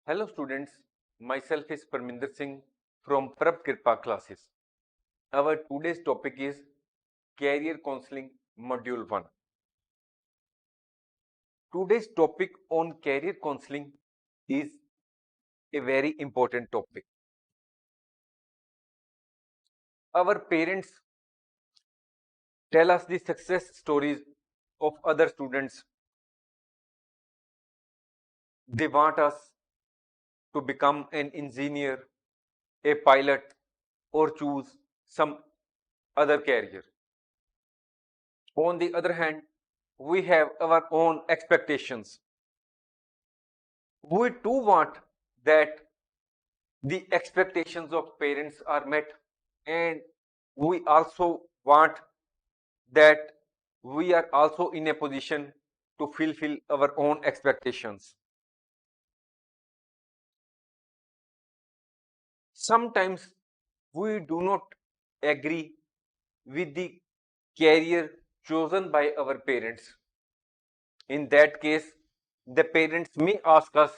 Hello students, myself is Parminder Singh from Prab Kripa classes. Our today's topic is Career Counseling Module 1. Today's topic on career counseling is a very important topic. Our parents tell us the success stories of other students. They want us to become an engineer, a pilot, or choose some other career. On the other hand, we have our own expectations. We too want that the expectations of parents are met, and we also want that we are also in a position to fulfill our own expectations. Sometimes we do not agree with the career chosen by our parents. In that case, the parents may ask us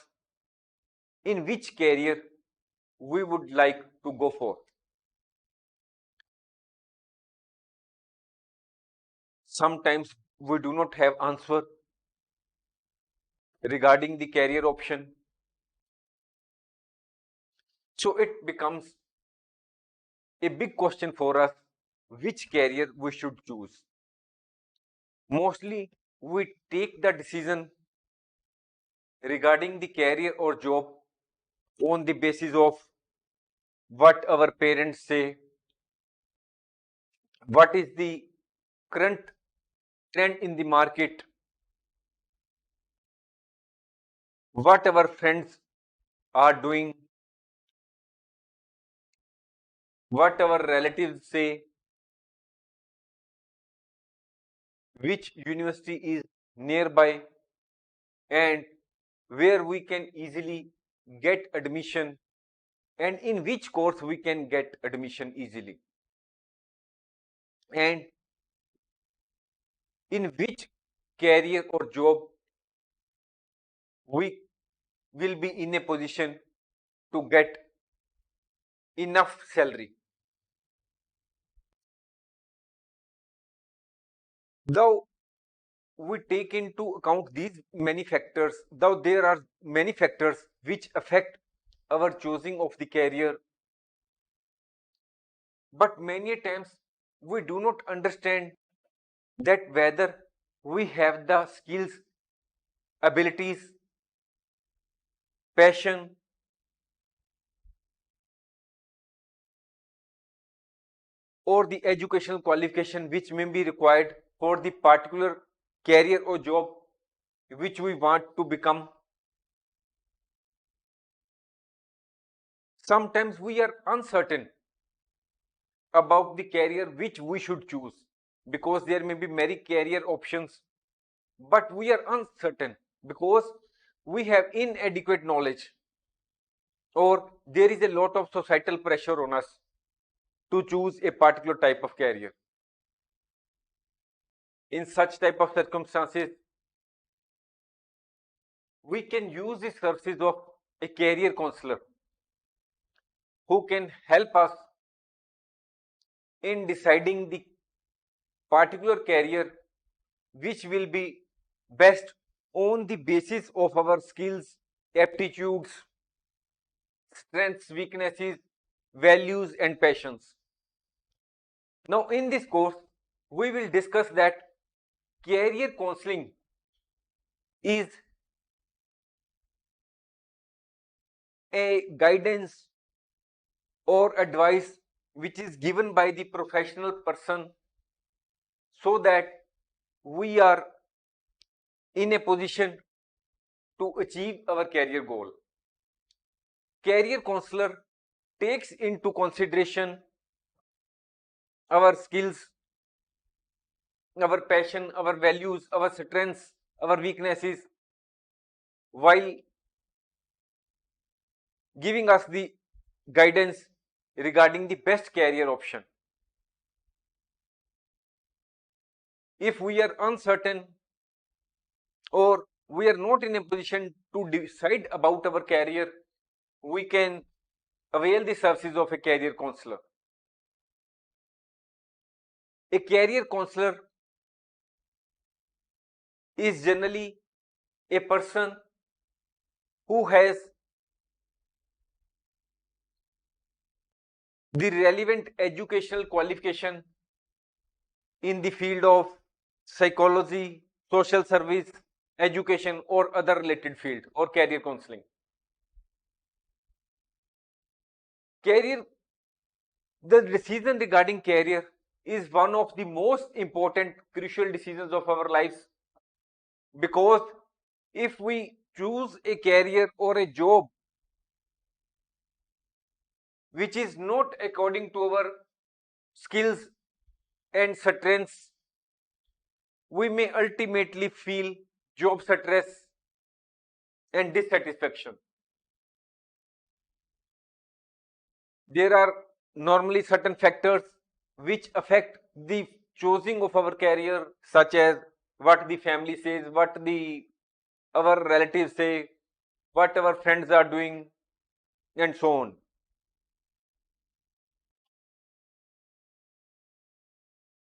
in which career we would like to go for. Sometimes we do not have answer regarding the career option. So it becomes a big question for us which career we should choose. Mostly we take the decision regarding the career or job on the basis of what our parents say, what is the current trend in the market, what our friends are doing, what our relatives say, which university is nearby, and where we can easily get admission, and in which course we can get admission easily, and in which career or job we will be in a position to get enough salary. Though we take into account these many factors, though there are many factors which affect our choosing of the career, but many times we do not understand that whether we have the skills, abilities, passion, or the educational qualification which may be required for the particular career or job which we want to become. Sometimes we are uncertain about the career which we should choose because there may be many career options, but we are uncertain because we have inadequate knowledge, or there is a lot of societal pressure on us to choose a particular type of career. In such type of circumstances, we can use the services of a career counselor who can help us in deciding the particular career which will be best on the basis of our skills, aptitudes, strengths, weaknesses, values, and passions. Now, in this course, we will discuss that career counseling is a guidance or advice which is given by the professional person so that we are in a position to achieve our career goal. Career counselor takes into consideration our skills, our passion, our values, our strengths, our weaknesses, while giving us the guidance regarding the best career option. If we are uncertain or we are not in a position to decide about our career, we can avail the services of a career counselor. A career counselor is generally a person who has the relevant educational qualification in the field of psychology, social service, education, or other related field or career counseling. Career, the decision regarding career is one of the most important crucial decisions of our lives, because if we choose a career or a job which is not according to our skills and strengths, we may ultimately feel job stress and dissatisfaction. There are normally certain factors which affect the choosing of our career, such as what the family says, what the our relatives say, what our friends are doing, and so on.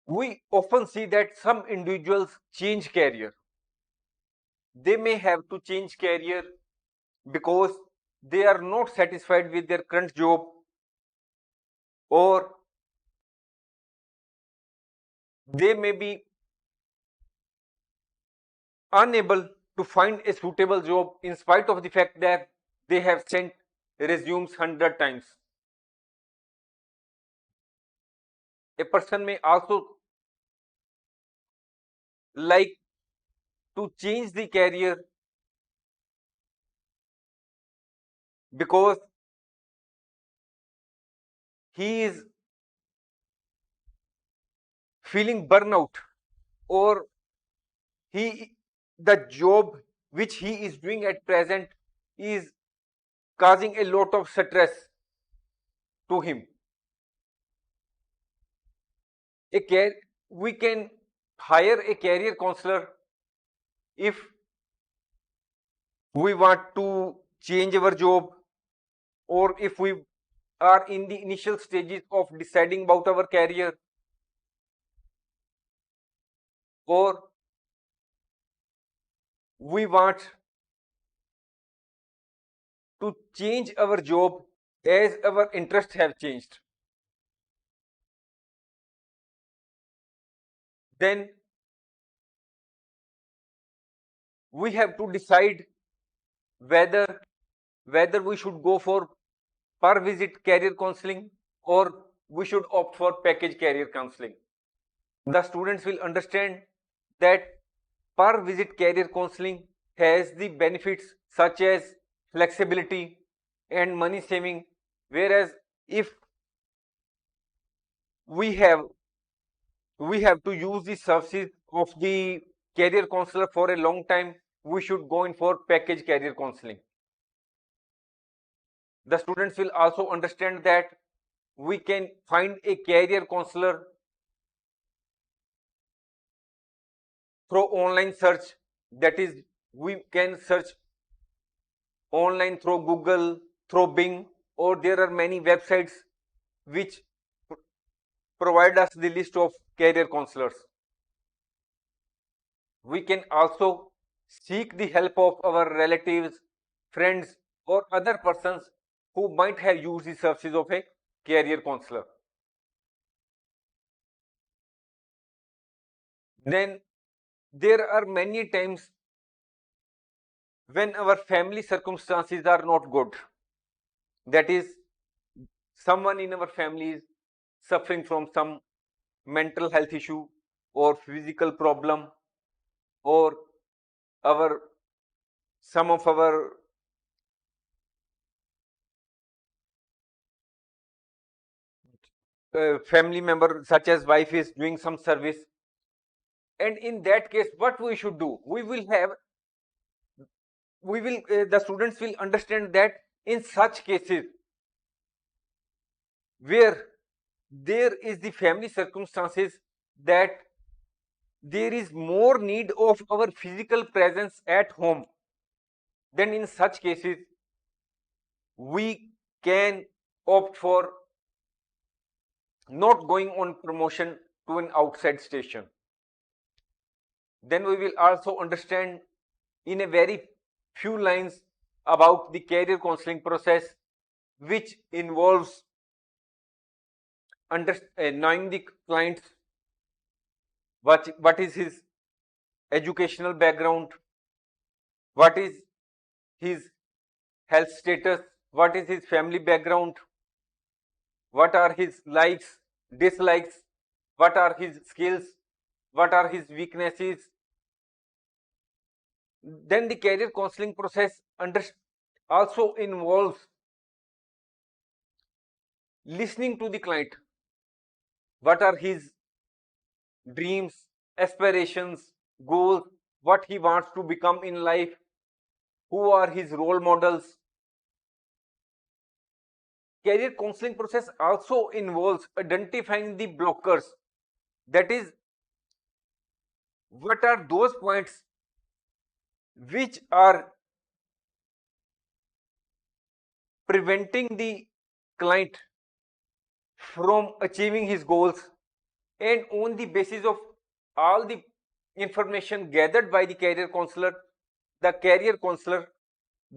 We often see that some individuals change career. They may have to change career because they are not satisfied with their current job, or they may be unable to find a suitable job in spite of the fact that they have sent resumes 100 times. A person may also like to change the career because he is feeling burnout, or he the job which he is doing at present is causing a lot of stress to him. We can hire a career counselor if we want to change our job, or if we are in the initial stages of deciding about our career, or we want to change our job as our interests have changed. Then we have to decide whether we should go for per visit career counseling, or we should opt for package career counseling. The students will understand that per visit career counseling has the benefits such as flexibility and money saving, whereas if we have to use the services of the career counselor for a long time, we should go in for package career counseling. The students will also understand that we can find a career counselor through online search, that is, we can search online through Google, through Bing, or there are many websites which provide us the list of career counselors. We can also seek the help of our relatives, friends, or other persons who might have used the services of a career counselor. Then there are many times when our family circumstances are not good. That is, someone in our family is suffering from some mental health issue or physical problem, or our some of our family member such as wife is doing some service, and in that case what we should do, the students will understand that in such cases where there is the family circumstances that there is more need of our physical presence at home, then in such cases we can opt for not going on promotion to an outside station. Then we will also understand in a very few lines about the career counseling process, which involves knowing the client, what is his educational background, what is his health status, what is his family background, what are his likes, dislikes, what are his skills, what are his weaknesses. Then the career counseling process also involves listening to the client. What are his dreams, aspirations, goals, what he wants to become in life, who are his role models. Career counseling process also involves identifying the blockers. That is, what are those points which are preventing the client from achieving his goals, and on the basis of all the information gathered by the career counselor, the career counselor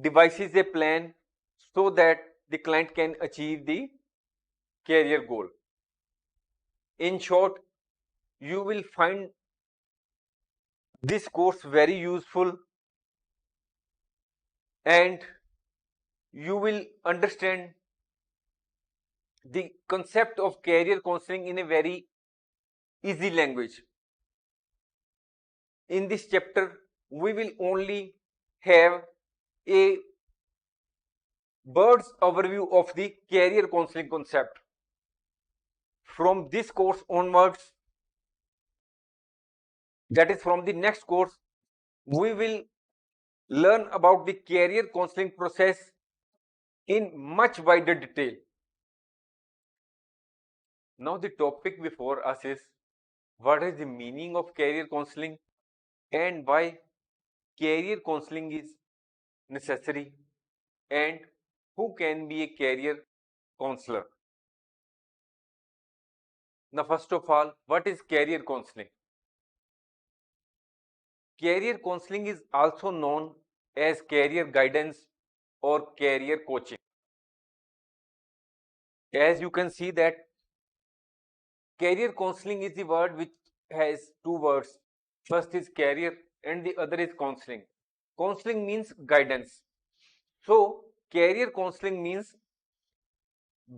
devises a plan so that the client can achieve the career goal. In short, you will find this course very useful, and you will understand the concept of career counseling in a very easy language. In this chapter, we will only have a bird's overview of the career counseling concept. From this course onwards, that is from the next course, we will learn about the career counseling process in much wider detail. Now the topic before us is what is the meaning of career counseling and why career counseling is necessary, and who can be a career counselor. Now first of all, what is career counseling? Career counseling is also known as career guidance or career coaching. As you can see that career counseling is the word which has two words. First is career and the other is counseling. Counseling means guidance. So career counseling means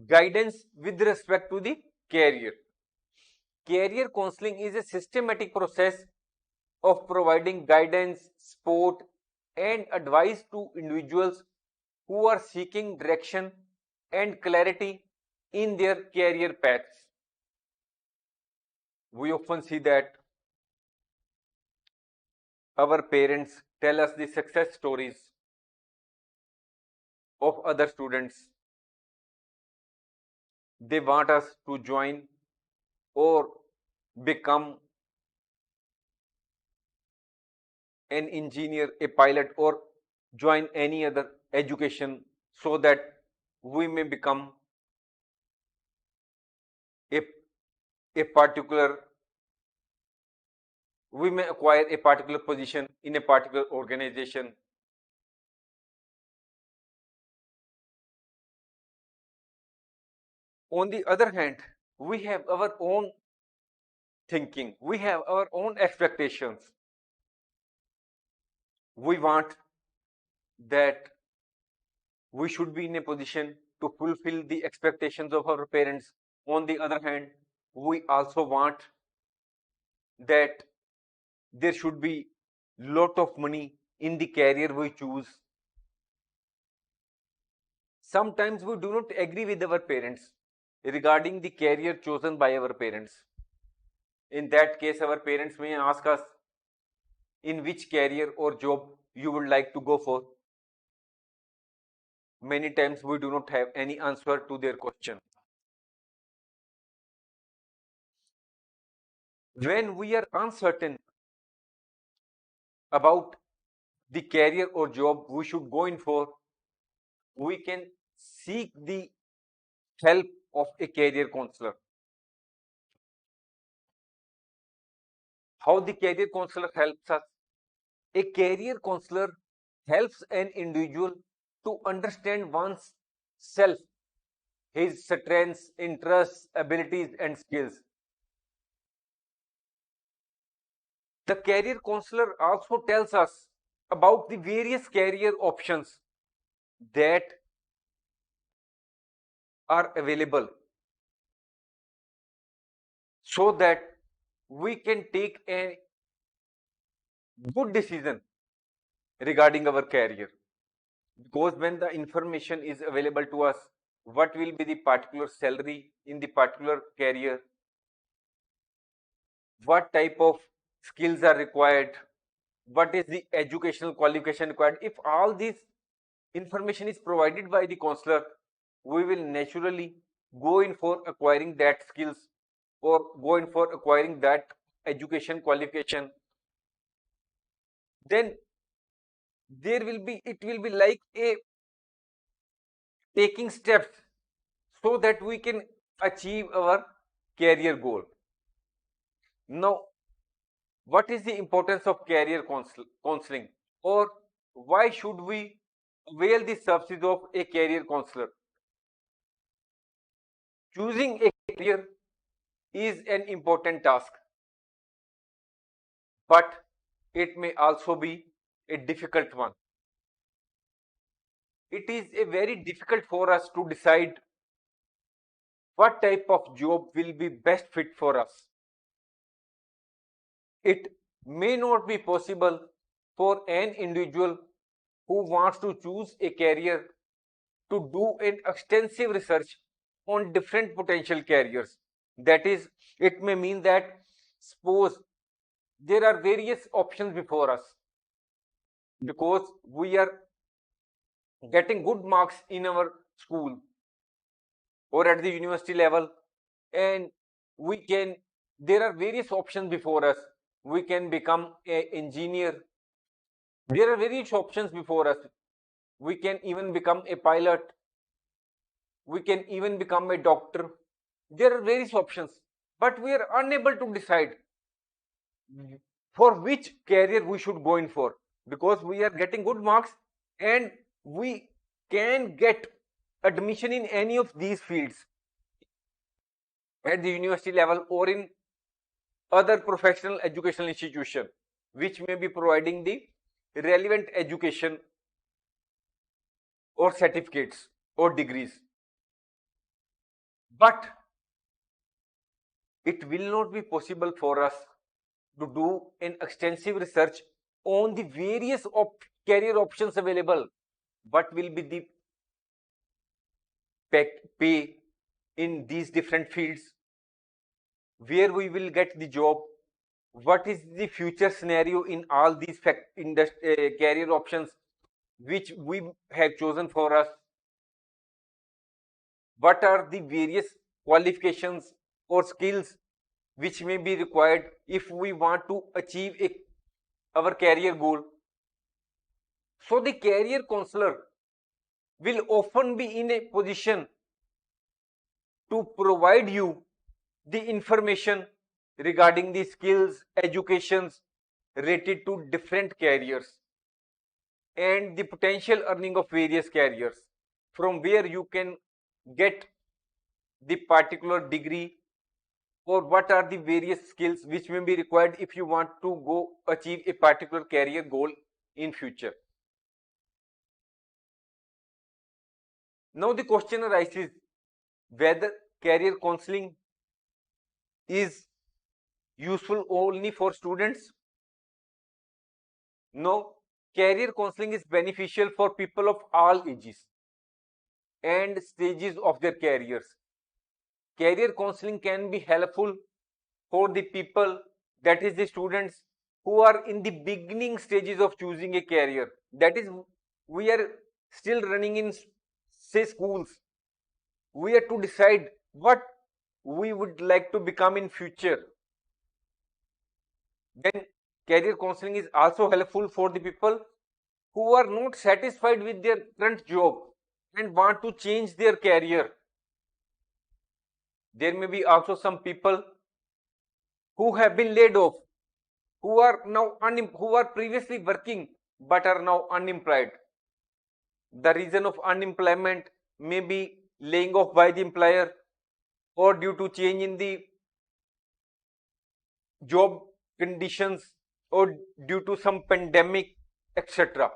guidance with respect to the career. Career counseling is a systematic process of providing guidance, support, and advice to individuals who are seeking direction and clarity in their career paths. We often see that our parents tell us the success stories of other students. They want us to join or become an engineer, a pilot, or join any other education so that we may become a, a particular, we may acquire a particular position in a particular organization. On the other hand, we have our own thinking, we have our own expectations. We want that we should be in a position to fulfill the expectations of our parents. On the other hand, we also want that there should be lot of money in the career we choose. Sometimes we do not agree with our parents regarding the career chosen by our parents. In that case, our parents may ask us in which career or job you would like to go for. Many times we do not have any answer to their question. When we are uncertain about the career or job we should go in for, we can seek the help of a career counselor. How the career counselor helps us? A career counselor helps an individual to understand one's self, his strengths, interests, abilities, and skills. The career counselor also tells us about the various career options that are available so that we can take a good decision regarding our career. Because when the information is available to us, what will be the particular salary in the particular career, what type of skills are required, what is the educational qualification required. If all this information is provided by the counselor, we will naturally go in for acquiring that skills or go in for acquiring that education qualification. Then it will be like a taking steps so that we can achieve our career goal. Now, what is the importance of career counseling, or why should we avail the services of a career counselor? Choosing a career is an important task, but it may also be a difficult one. It is a very difficult for us to decide what type of job will be best fit for us. It may not be possible for an individual who wants to choose a career to do an extensive research on different potential careers. That is, it may mean that suppose there are various options before us because we are getting good marks in our school or at the university level, and we can there are various options before us. We can become an engineer. There are various options before us. We can even become a pilot. We can even become a doctor. There are various options, but we are unable to decide for which career we should go in for because we are getting good marks and we can get admission in any of these fields at the university level or in other professional educational institution which may be providing the relevant education or certificates or degrees. But it will not be possible for us to do an extensive research on the various career options available. What will be the pay in these different fields, where we will get the job, what is the future scenario in all these career options which we have chosen for us, what are the various qualifications or skills which may be required if we want to achieve our career goal. So the career counselor will often be in a position to provide you the information regarding the skills, educations related to different careers and the potential earning of various careers from where you can get the particular degree or what are the various skills which may be required if you want to go achieve a particular career goal in future. Now the question arises whether career counseling is useful only for students. No, career counseling is beneficial for people of all ages and stages of their careers. Career counseling can be helpful for the people, that is the students who are in the beginning stages of choosing a career. That is, we are still running in say schools. We are to decide what we would like to become in future. Then career counseling is also helpful for the people who are not satisfied with their current job and want to change their career. There may be also some people who have been laid off, who are now who are previously working but are now unemployed. The reason of unemployment may be laying off by the employer or due to change in the job conditions or due to some pandemic, etc.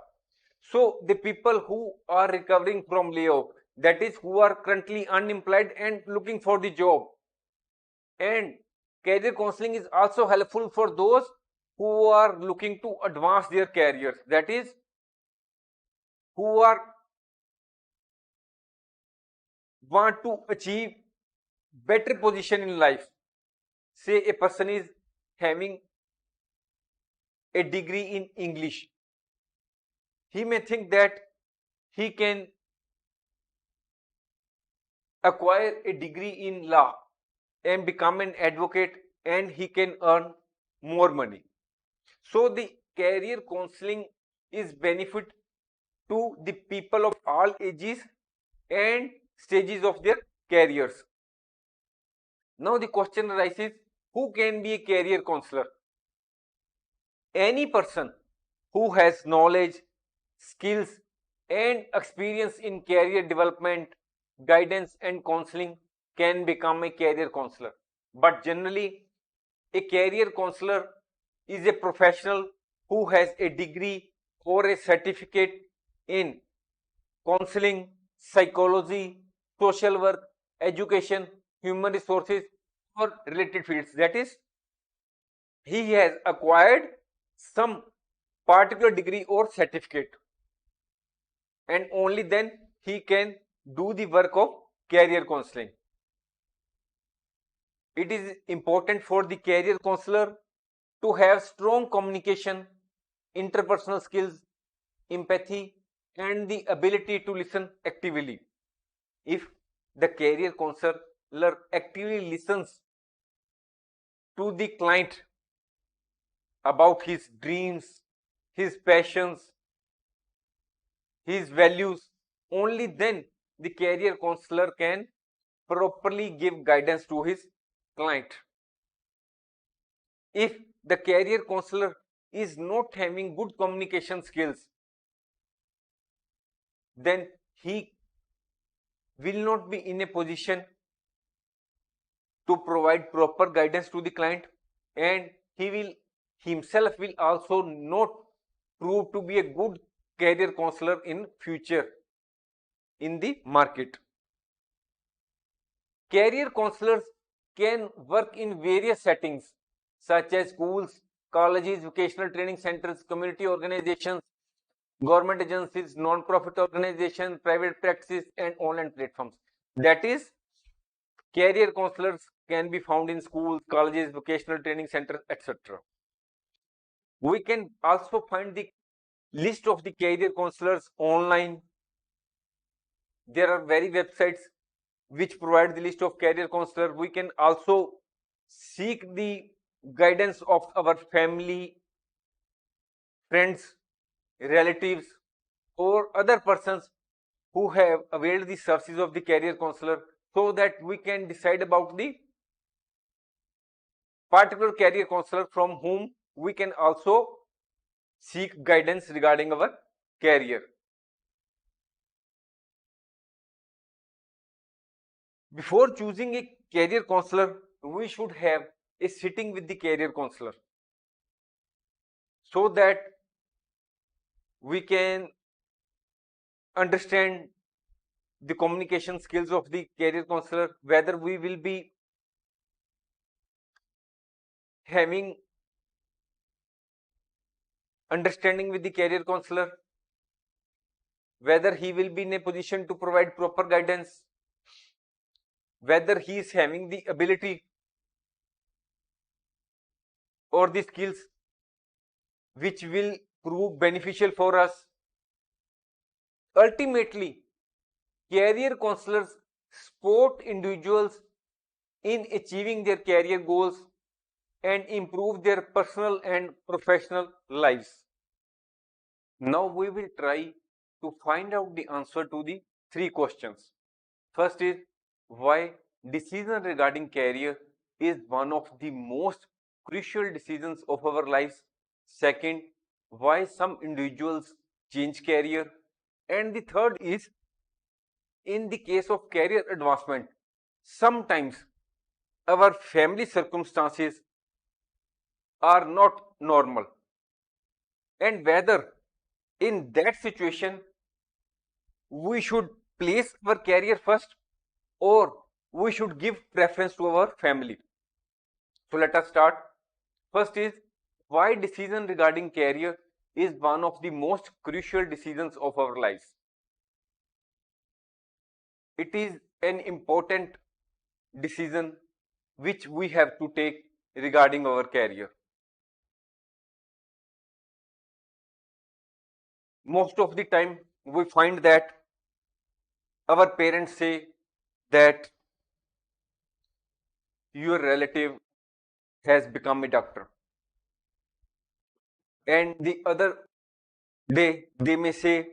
So the people who are recovering from layoff, that is who are currently unemployed and looking for the job. And career counseling is also helpful for those who are looking to advance their careers, that is who are want to achieve better position in life. Say a person is having a degree in English, he may think that he can acquire a degree in law and become an advocate and he can earn more money. So the career counseling is benefit to the people of all ages and stages of their careers. Now the question arises, who can be a career counselor? Any person who has knowledge, skills and experience in career development, guidance and counseling can become a career counselor. But generally, a career counselor is a professional who has a degree or a certificate in counseling, psychology, social work, education, human resources or related fields. That is, he has acquired some particular degree or certificate, and only then he can do the work of career counseling. It is important for the career counselor to have strong communication, interpersonal skills, empathy, and the ability to listen actively. If the career counselor actively listens to the client about his dreams, his passions, his values, only then the career counselor can properly give guidance to his client. If the career counselor is not having good communication skills, then he will not be in a position to provide proper guidance to the client, and he will himself will also not prove to be a good career counselor in future in the market. Career counselors can work in various settings such as schools, colleges, vocational training centers, community organizations, government agencies, non-profit organizations, private practices and online platforms. That is, career counselors can be found in schools, colleges, vocational training centers, etc. We can also find the list of the career counselors online. There are very websites which provide the list of career counselor. We can also seek the guidance of our family, friends, relatives or other persons who have availed the services of the career counselor, so that we can decide about the particular career counselor from whom we can also seek guidance regarding our career. Before choosing a career counselor, we should have a sitting with the career counselor so that we can understand the communication skills of the career counselor, whether we will be having understanding with the career counselor, whether he will be in a position to provide proper guidance, whether he is having the ability or the skills which will prove beneficial for us. Ultimately, career counselors support individuals in achieving their career goals and improve their personal and professional lives. Now we will try to find out the answer to the three questions. First is why decision regarding career is one of the most crucial decisions of our lives. Second, why some individuals change career. And the third is in the case of career advancement, sometimes our family circumstances are not normal, and whether in that situation we should place our career first or we should give preference to our family. So let us start. First is why decision regarding career is one of the most crucial decisions of our lives. It is an important decision which we have to take regarding our career. Most of the time we find that our parents say that your relative has become a doctor, and the other day they may say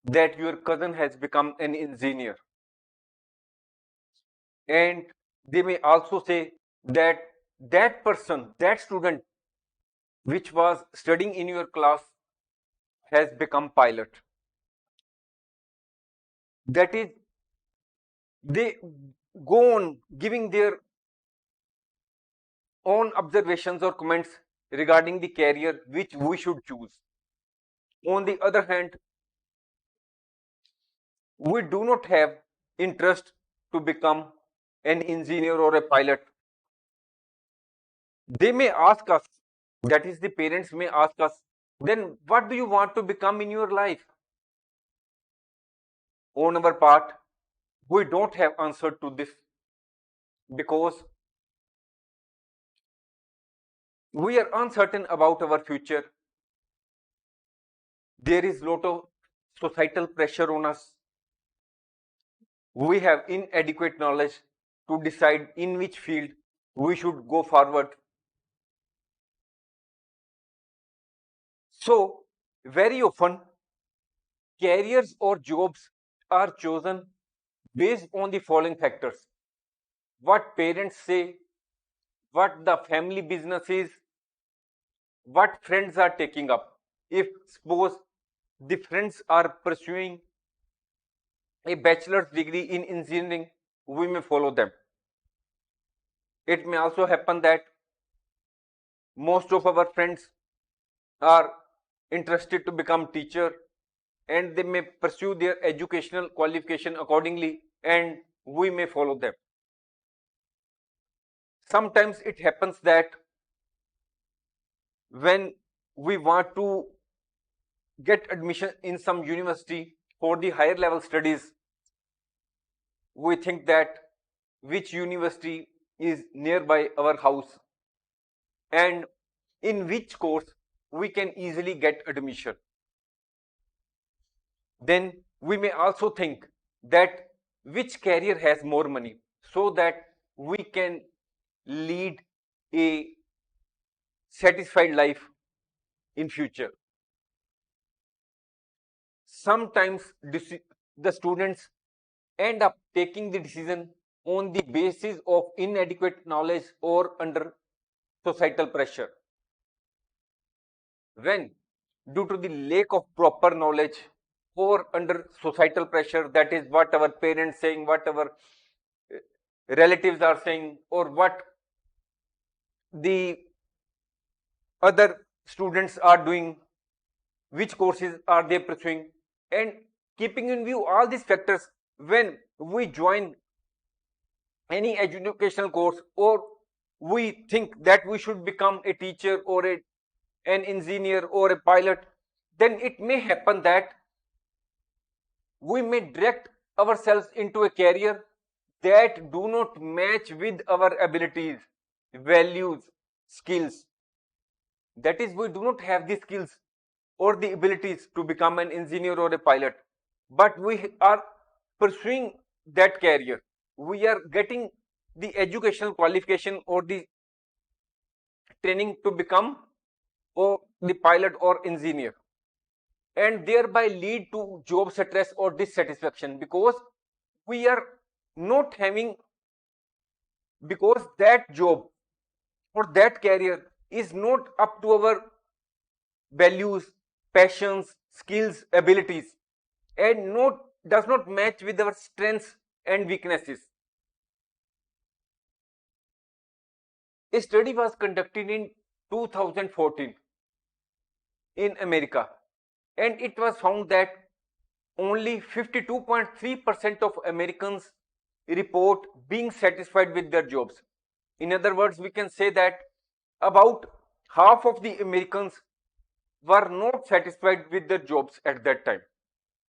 that your cousin has become an engineer, and they may also say that that person, that student which was studying in your class has become pilot. That is, they go on giving their own observations or comments regarding the career which we should choose. On the other hand, we do not have interest to become an engineer or a pilot. They may ask us, that is, the parents may ask us, then what do you want to become in your life? On our part, we don't have answer to this because we are uncertain about our future. There is a lot of societal pressure on us. We have inadequate knowledge to decide in which field we should go forward. So, very often, careers or jobs are chosen based on the following factors: what parents say, what the family business is, what friends are taking up. If suppose the friends are pursuing a bachelor's degree in engineering, we may follow them. It may also happen that most of our friends are interested to become teacher, and they may pursue their educational qualification accordingly, and we may follow them. Sometimes it happens that when we want to get admission in some university for the higher level studies, we think that which university is nearby our house and in which course we can easily get admission. Then we may also think that which career has more money, so that we can lead a satisfied life in future. Sometimes the students end up taking the decision on the basis of inadequate knowledge or under societal pressure. When due to the lack of proper knowledge or under societal pressure, that is what our parents saying, what our relatives are saying, or what the other students are doing, which courses are they pursuing, and keeping in view all these factors, when we join any educational course or we think that we should become a teacher or an engineer or a pilot, then it may happen that we may direct ourselves into a career that do not match with our abilities, values, skills. That is, we do not have the skills or the abilities to become an engineer or a pilot, but we are pursuing that career. We are getting the educational qualification or the training to become or the pilot or engineer, and thereby lead to job stress or dissatisfaction, because we are not having, because that job or that career is not up to our values, passions, skills, abilities, and not does not match with our strengths and weaknesses. A study was conducted in 2014 in America, and it was found that only 52.3% of Americans report being satisfied with their jobs. In other words, we can say that about half of the Americans were not satisfied with their jobs at that time.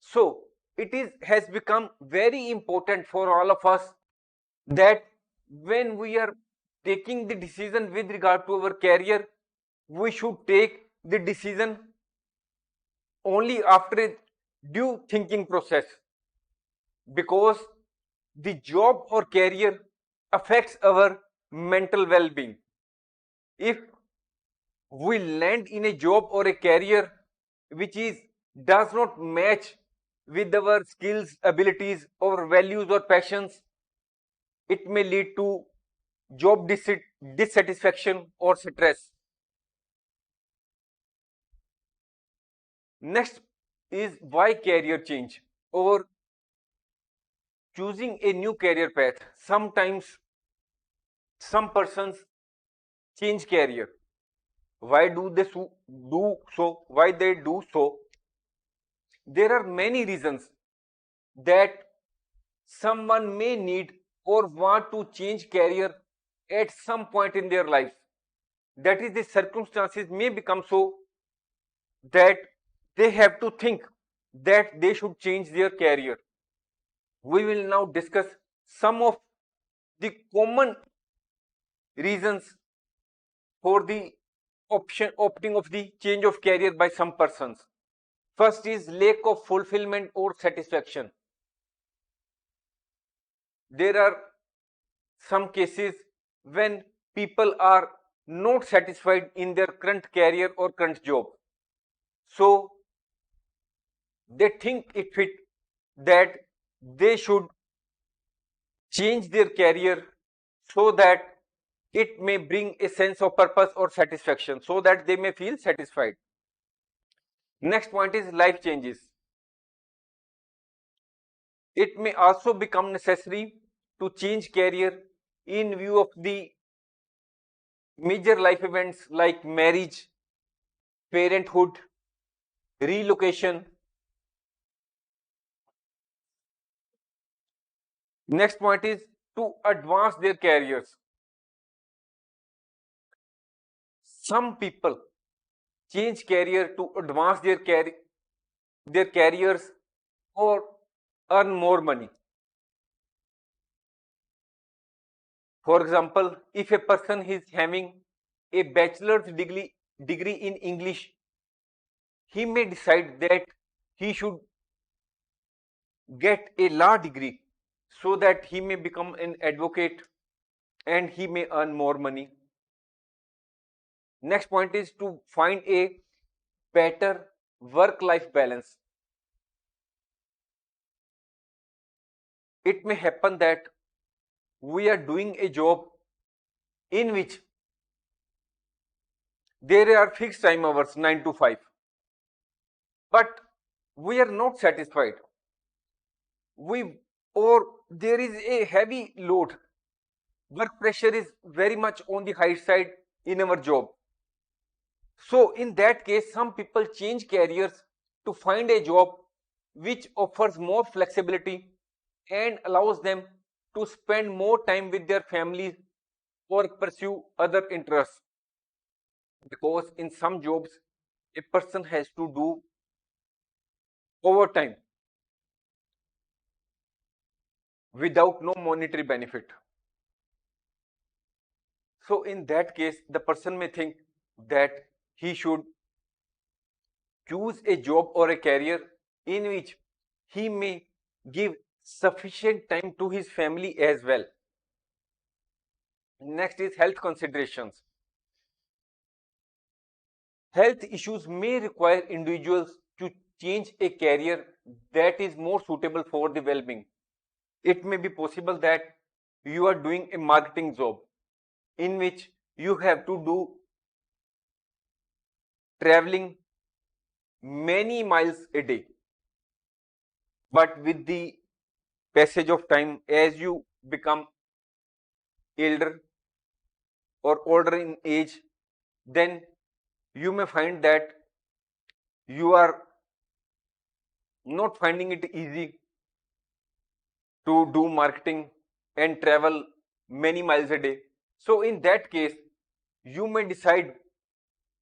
So it is has become very important for all of us that when we are taking the decision with regard to our career, we should take the decision only after a due thinking process, because the job or career affects our mental well-being. If we land in a job or a career which is does not match with our skills, abilities, or values or passions, it may lead to job dissatisfaction or stress. Next is why career change or choosing a new career path. Sometimes some persons change career. Why do they do so? Why they do so? There are many reasons that someone may need or want to change career at some point in their life. That is, the circumstances may become so that they have to think that they should change their career. We will now discuss some of the common reasons for the opting of the change of career by some persons. First is lack of fulfillment or satisfaction. There are some cases when people are not satisfied in their current career or current job. So they think it fit that they should change their career so that it may bring a sense of purpose or satisfaction, so that they may feel satisfied. Next point is life changes. It may also become necessary to change career in view of the major life events like marriage, parenthood, relocation. Next point is to advance their careers. Some people change career to advance their careers or earn more money. For example, if a person is having a bachelor's degree in English, he may decide that he should get a law degree so that he may become an advocate and he may earn more money. Next point is to find a better work-life balance. It may happen that we are doing a job in which there are fixed time hours 9 to 5, but we are not satisfied. We or there is a heavy load. Work pressure is very much on the high side in our job. So in that case, some people change careers to find a job which offers more flexibility and allows them to spend more time with their families or pursue other interests. Because in some jobs, a person has to do overtime without no monetary benefit. So in that case, the person may think that he should choose a job or a career in which he may give sufficient time to his family as well. Next is health considerations. Health issues may require individuals to change a career that is more suitable for the well-being. It may be possible that you are doing a marketing job in which you have to do traveling many miles a day. But with the passage of time, as you become elder or older in age, then you may find that you are not finding it easy to do marketing and travel many miles a day. So in that case, you may decide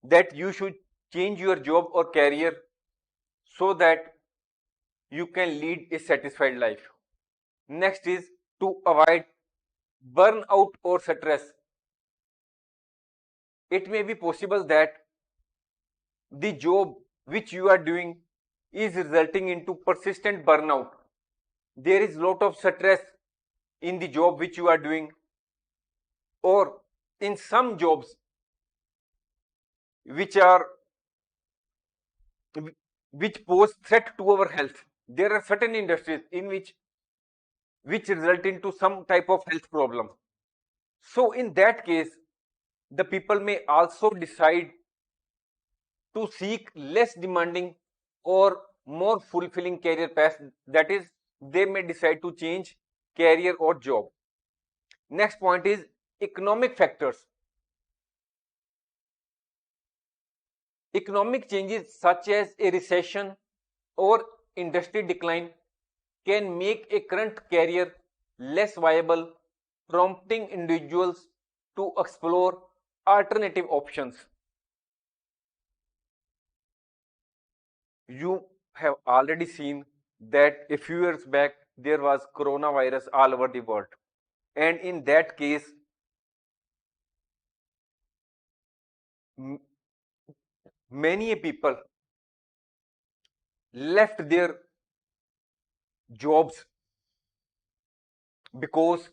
that you should change your job or career so that you can lead a satisfied life. Next is to avoid burnout or stress. It may be possible that the job which you are doing is resulting into persistent burnout. There is lot of stress in the job which you are doing, or in some jobs which are which pose threat to our health. There are certain industries in which result into some type of health problem. So in that case, the people may also decide to seek less demanding or more fulfilling career path. That is, they may decide to change career or job. Next point is economic factors. Economic changes such as a recession or industry decline can make a current career less viable, prompting individuals to explore alternative options. You have already seen that a few years back there was coronavirus all over the world, and in that case many people left their jobs because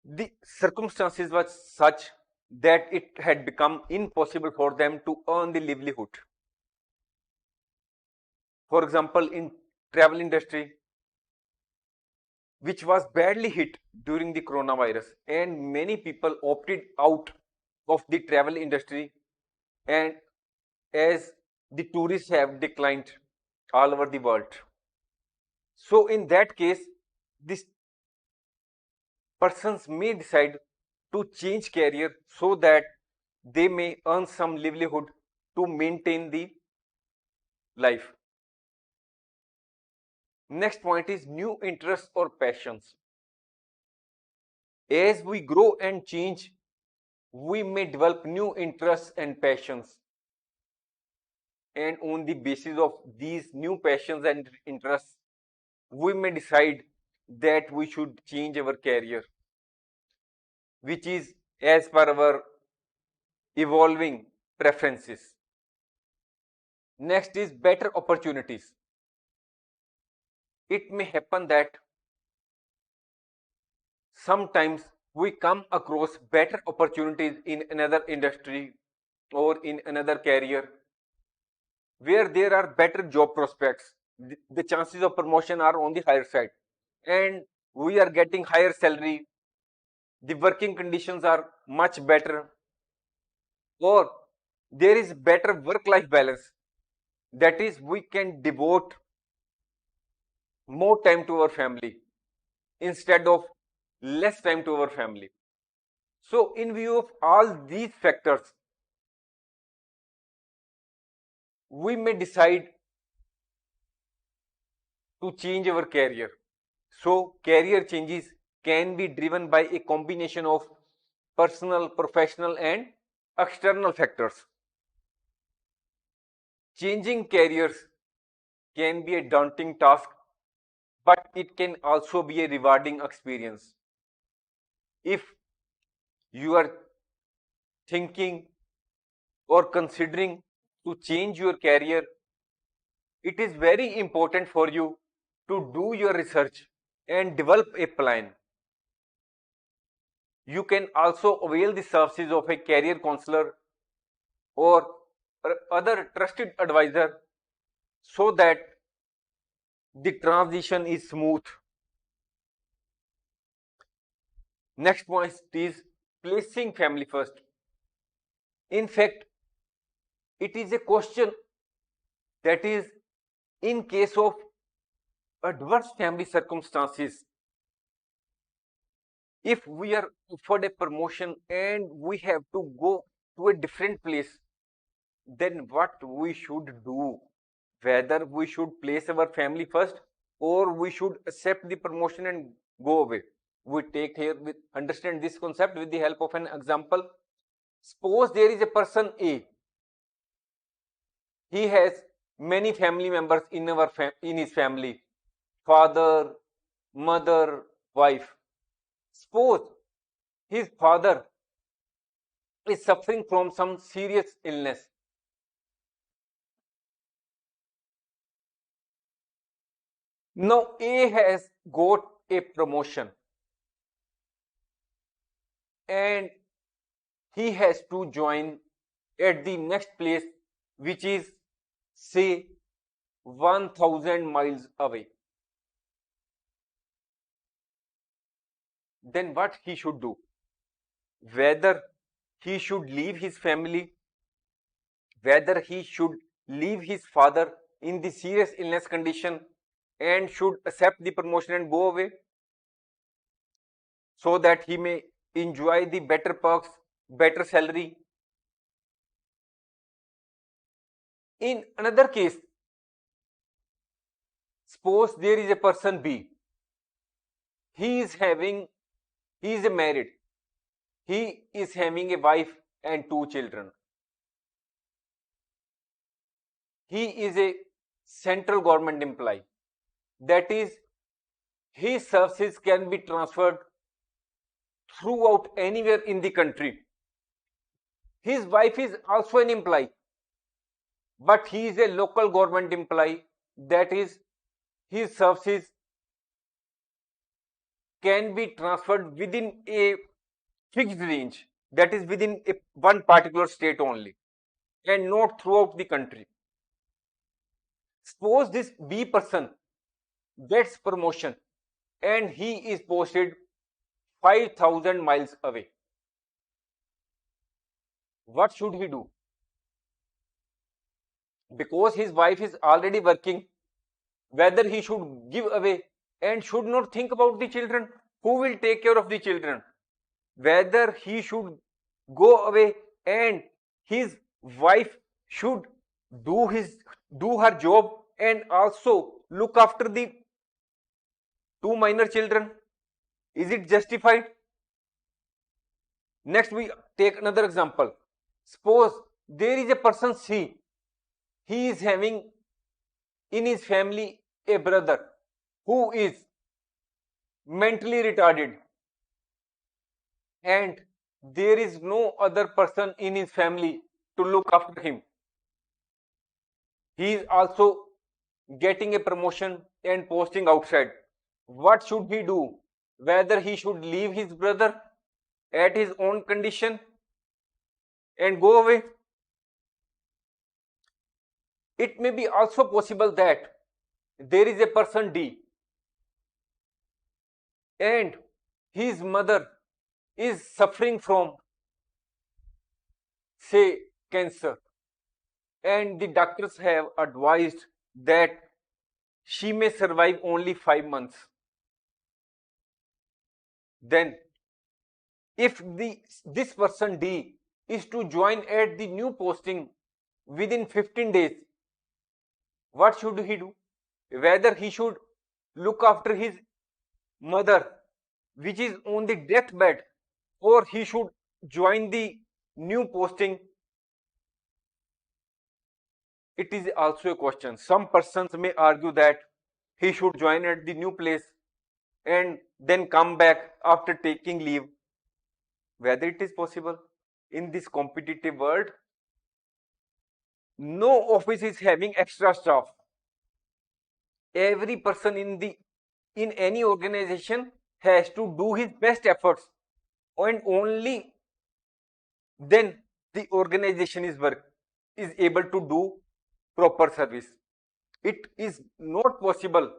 the circumstances were such that it had become impossible for them to earn the livelihood. For example, in travel industry, which was badly hit during the coronavirus, and many people opted out of the travel industry, and as the tourists have declined all over the world. So in that case, these persons may decide to change career so that they may earn some livelihood to maintain the life. Next point is new interests or passions. As we grow and change, we may develop new interests and passions. And on the basis of these new passions and interests, we may decide that we should change our career, which is as per our evolving preferences. Next is better opportunities. It may happen that sometimes we come across better opportunities in another industry or in another career where there are better job prospects. The chances of promotion are on the higher side, and we are getting higher salary. The working conditions are much better, or there is better work-life balance. That is, we can devote more time to our family instead of less time to our family. So, in view of all these factors, we may decide to change our career. So, career changes can be driven by a combination of personal, professional, and external factors. Changing careers can be a daunting task, but it can also be a rewarding experience. If you are thinking or considering to change your career, it is very important for you to do your research and develop a plan. You can also avail the services of a career counselor or other trusted advisor so that the transition is smooth. Next point is placing family first. In fact, it is a question that is in case of adverse family circumstances. If we are offered a promotion and we have to go to a different place, then what we should do? Whether we should place our family first or we should accept the promotion and go away. We take here with understand this concept with the help of an example. Suppose there is a person A. He has many family members in his family, father, mother, wife. Suppose his father is suffering from some serious illness. Now A has got a promotion and he has to join at the next place, which is say 1000 miles away. Then what he should do? Whether he should leave his family, whether he should leave his father in the serious illness condition and should accept the promotion and go away so that he may enjoy the better perks, better salary. In another case, suppose there is a person B. He is married. He is having a wife and 2 children. He is a central government employee. That is, his services can be transferred throughout anywhere in the country. His wife is also an employee, but he is a local government employee. That is, his services can be transferred within a fixed range, that is within one particular state only and not throughout the country. Suppose this B person gets promotion and he is posted 5000 miles away. What should he do? Because his wife is already working, whether he should give away and should not think about the children, who will take care of the children? Whether he should go away and his wife should do her job and also look after the 2 minor children. Is it justified? Next we take another example. Suppose there is a person C. He is having in his family a brother who is mentally retarded and there is no other person in his family to look after him. He is also getting a promotion and posting outside. What should he do? Whether he should leave his brother at his own condition and go away? It may be also possible that there is a person D and his mother is suffering from, say, cancer, and the doctors have advised that she may survive only 5 months. Then if this person D is to join at the new posting within 15 days, what should he do? Whether he should look after his mother which is on the deathbed or he should join the new posting, it is also a question. Some persons may argue that he should join at the new place and then come back after taking leave. Whether it is possible in this competitive world, no office is having extra staff. Every person in any organization has to do his best efforts and only then the organization is able to do proper service. It is not possible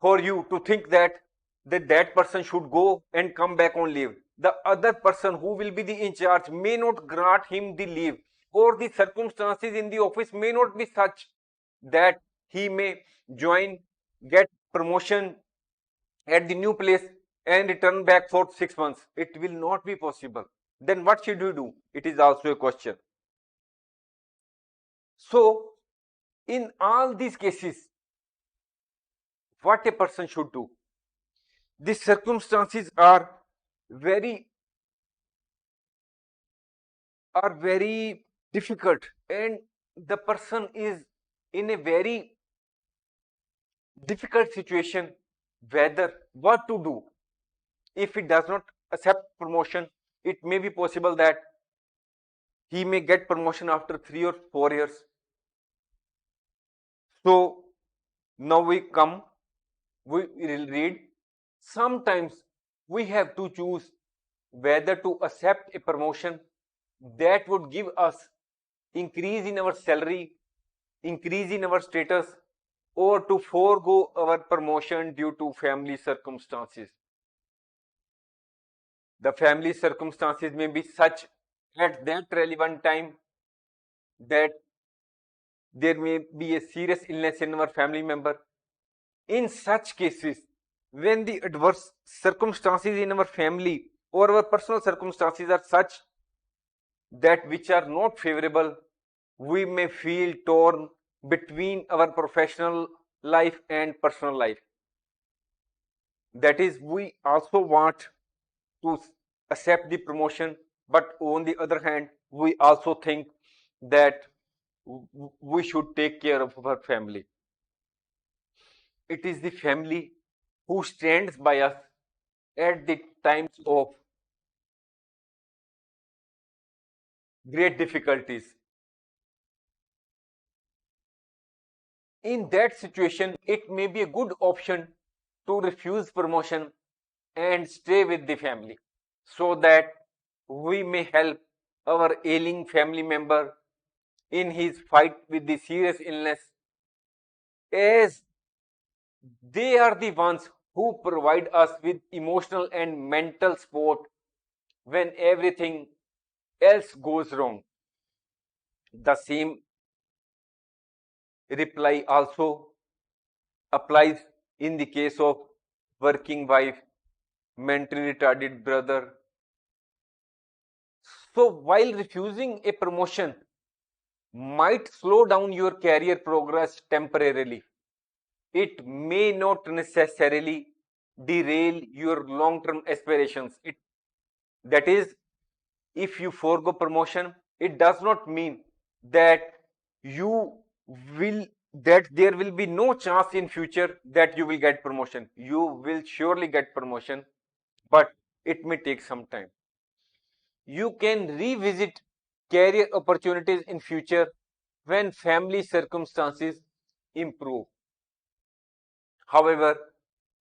for you to think that person should go and come back on leave. The other person who will be the in charge may not grant him the leave, or the circumstances in the office may not be such that he may join, get promotion at the new place and return back for 6 months. It will not be possible. Then what should you do? It is also a question. So in all these cases, what a person should do? The circumstances very very difficult, and the person is in a very difficult situation whether what to do. If he does not accept promotion, it may be possible that he may get promotion after 3 or 4 years. So now we will read. Sometimes we have to choose whether to accept a promotion that would give us increase in our salary, increase in our status, or to forego our promotion due to family circumstances. The family circumstances may be such at that relevant time that there may be a serious illness in our family member. In such cases, when the adverse circumstances in our family or our personal circumstances are such that which are not favorable, we may feel torn between our professional life and personal life. That is, we also want to accept the promotion, but on the other hand, we also think that we should take care of our family. It is the family who stands by us at the times of great difficulties. In that situation, it may be a good option to refuse promotion and stay with the family so that we may help our ailing family member in his fight with the serious illness, as they are the ones who provide us with emotional and mental support when everything else goes wrong. The same reply also applies in the case of working wife, mentally retarded brother. So while refusing a promotion might slow down your career progress temporarily, it may not necessarily derail your long-term aspirations. That is, if you forego promotion, it does not mean that you will that there will be no chance in future that you will get promotion. You will surely get promotion, but it may take some time. You can revisit career opportunities in future when family circumstances improve. However,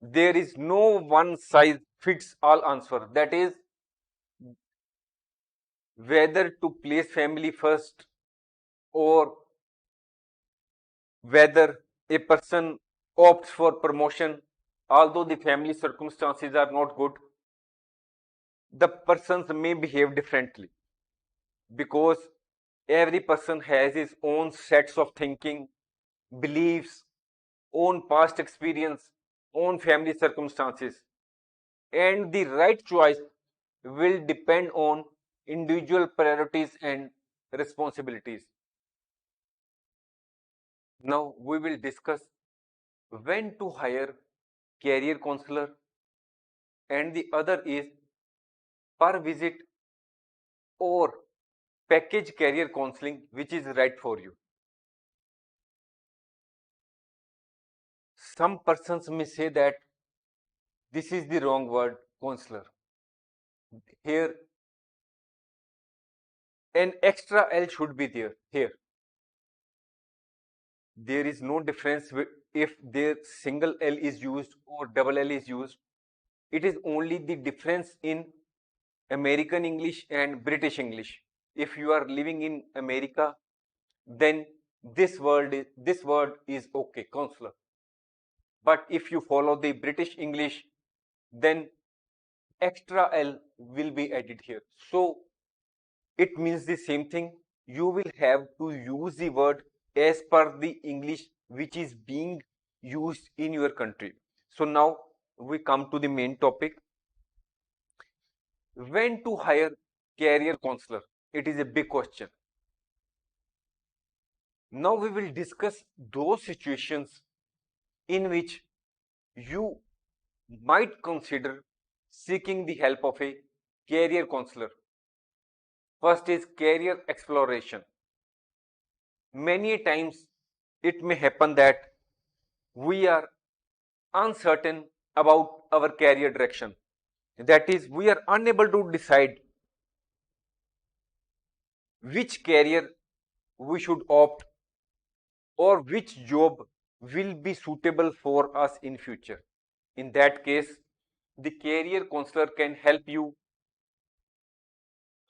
there is no one size fits all answer. That is, whether to place family first or whether a person opts for promotion, although the family circumstances are not good, the persons may behave differently because every person has his own sets of thinking, beliefs, own past experience, own family circumstances, and the right choice will depend on individual priorities and responsibilities. Now we will discuss when to hire career counselor, and the other is per visit or package career counseling, which is right for you. Some persons may say that this is the wrong word, counselor. Here an extra L should be there. Here there is no difference if there single L is used or double L is used. It is only the difference in American English and British English. If you are living in America, then this word is okay, counselor. But if you follow the British English, then extra L will be added here. So it means the same thing. You will have to use the word as per the English which is being used in your country. So now we come to the main topic. When to hire career counselor? It is a big question. Now we will discuss those situations in which you might consider seeking the help of a career counselor. First is career exploration. Many times it may happen that we are uncertain about our career direction. That is, we are unable to decide which career we should opt or which job will be suitable for us in future. In that case, the career counselor can help you.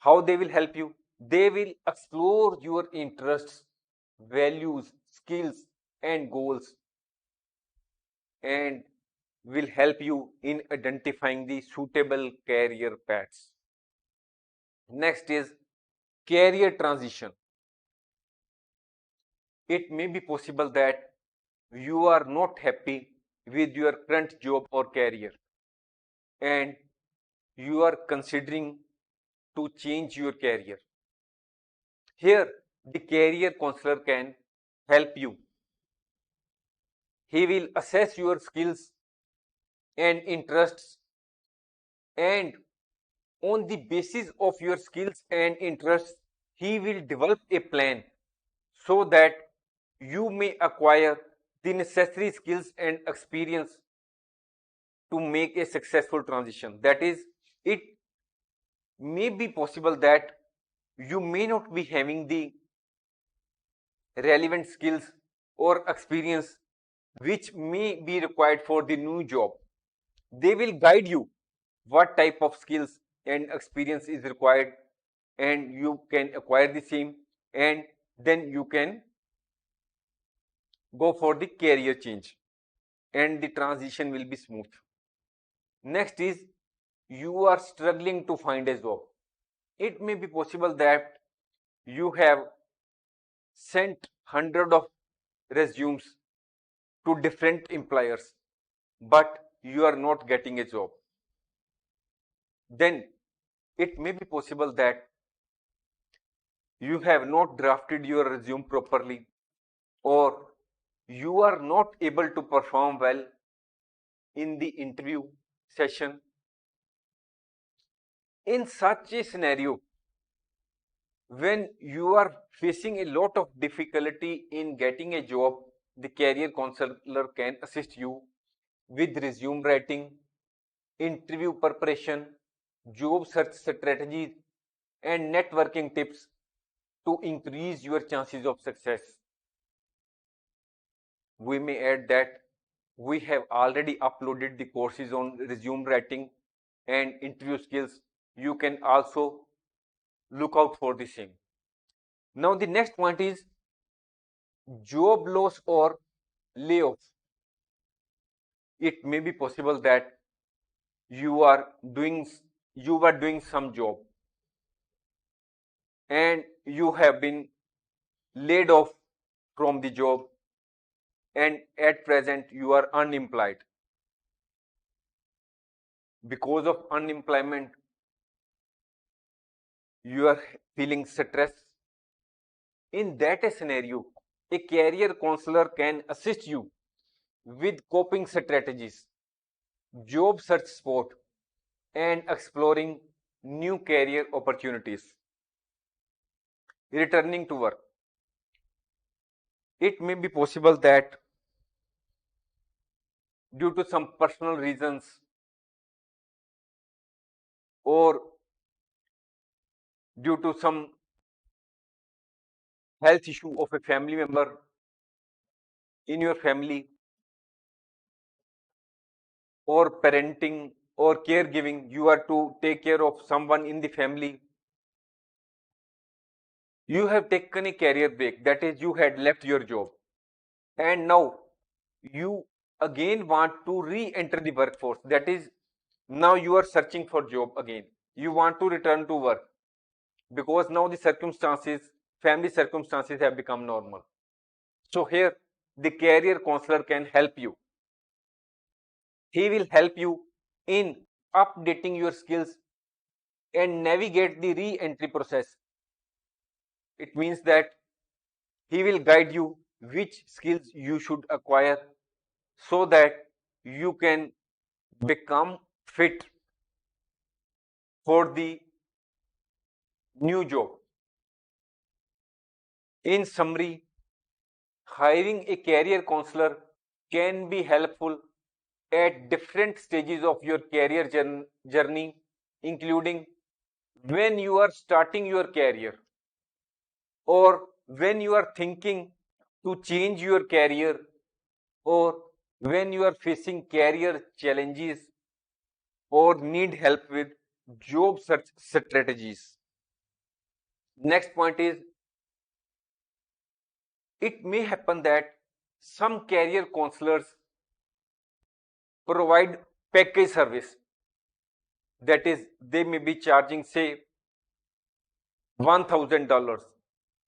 How they will help you? They will explore your interests, values, skills, and goals, and will help you in identifying the suitable career paths. Next is career transition. It may be possible that you are not happy with your current job or career and you are considering to change your career. Here, the career counselor can help you. He will assess your skills and interests, and on the basis of your skills and interests, he will develop a plan so that you may acquire the necessary skills and experience to make a successful transition. That is, it may be possible that you may not be having the relevant skills or experience which may be required for the new job. They will guide you what type of skills and experience is required, and you can acquire the same, and then you can go for the career change and the transition will be smooth. Next is, you are struggling to find a job. It may be possible that you have sent hundred of resumes to different employers, but you are not getting a job. Then it may be possible that you have not drafted your resume properly, or you are not able to perform well in the interview session. In such a scenario, when you are facing a lot of difficulty in getting a job, the career counselor can assist you with resume writing, interview preparation, job search strategies, and networking tips to increase your chances of success. We may add that we have already uploaded the courses on resume writing and interview skills. You can also look out for the same. Now the next point is job loss or layoff. It may be possible that you are doing some job and you have been laid off from the job, and at present you are unemployed. Because of unemployment, you are feeling stress. In that scenario, a career counselor can assist you with coping strategies, job search support, and exploring new career opportunities. Returning to work. It may be possible that due to some personal reasons or due to some health issue of a family member in your family, or parenting or caregiving, you are to take care of someone in the family, You have taken a career break, that is, you had left your job, and now you again want to re-enter the workforce. That is, now you are searching for job again. You want to return to work because now the circumstances, family circumstances have become normal. So here, the career counselor can help you. He will help you in updating your skills and navigate the re-entry process. It means that he will guide you which skills you should acquire so that you can become fit for the new job. In summary, hiring a career counselor can be helpful at different stages of your career journey, including when you are starting your career or when you are thinking to change your career or when you are facing career challenges or need help with job search strategies. Next point is, it may happen that some career counselors provide package service. That is, they may be charging, say, $1,000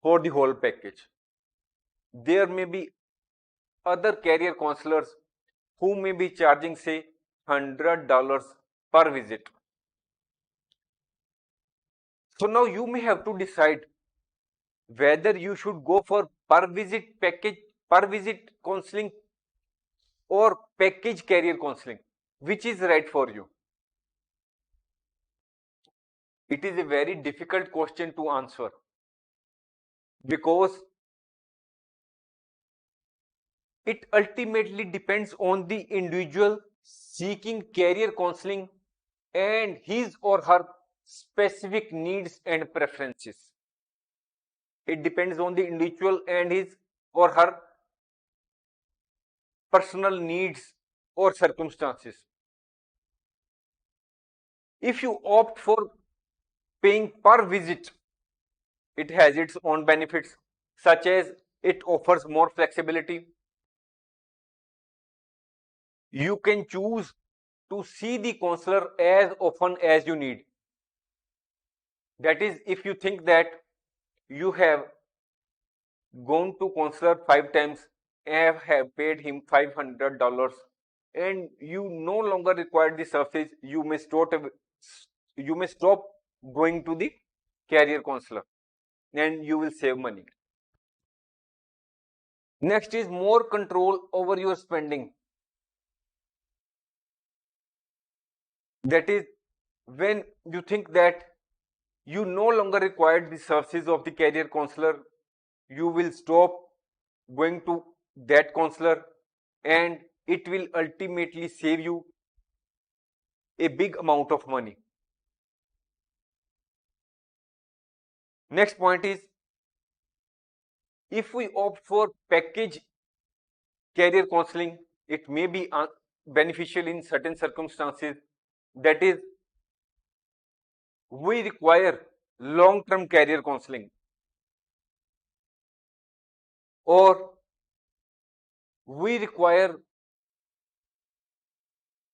for the whole package. There may be other career counselors who may be charging, say, $100 per visit. So now you may have to decide whether you should go for per visit package, per visit counseling, or package career counseling. Which is right for you? It is a very difficult question to answer because it ultimately depends on the individual seeking career counseling and his or her specific needs and preferences. It depends on the individual and his or her personal needs or circumstances. If you opt for paying per visit, it has its own benefits, such as it offers more flexibility. You can choose to see the counselor as often as you need. That is, if you think that you have gone to counselor 5 times and have paid him $500 and you no longer require the services, you may stop going to the career counselor and you will save money. Next is more control over your spending. That is, when you think that you no longer require the services of the career counselor, you will stop going to that counselor and it will ultimately save you a big amount of money. Next point is, if we opt for package career counseling, it may be beneficial in certain circumstances. That is, we require long-term career counseling or we require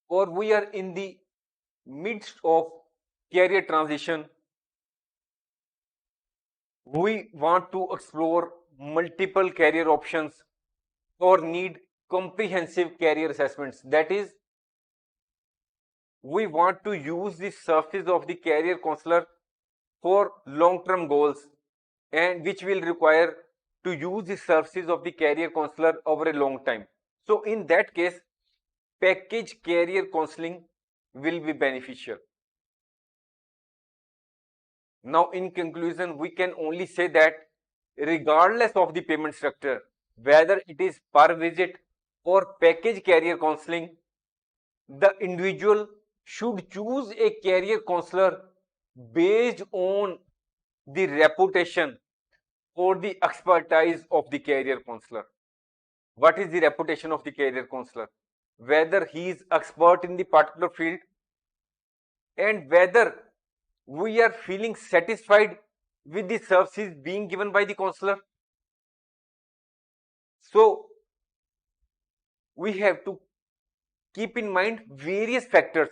or we are in the midst of career transition. We want to explore multiple career options or need comprehensive career assessments. That is, we want to use the services of the career counselor for long-term goals and which will require to use the services of the career counselor over a long time. So in that case, package career counseling will be beneficial. Now in conclusion, we can only say that regardless of the payment structure, whether it is per visit or package career counseling, the individual should choose a career counselor based on the reputation or the expertise of the career counselor. What is the reputation of the career counselor? Whether he is expert in the particular field and whether we are feeling satisfied with the services being given by the counselor. So we have to keep in mind various factors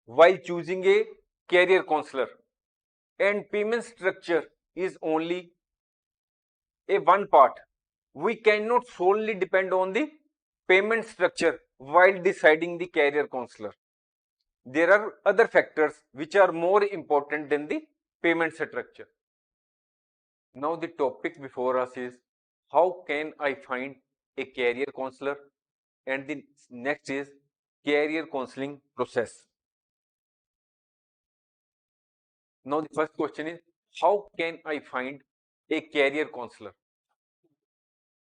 while choosing a career counselor, and payment structure is only a one part. We cannot solely depend on the payment structure while deciding the career counselor. There are other factors which are more important than the payment structure. Now the topic before us is how can I find a career counselor, and the next is career counseling process. Now the first question is how can I find a career counselor?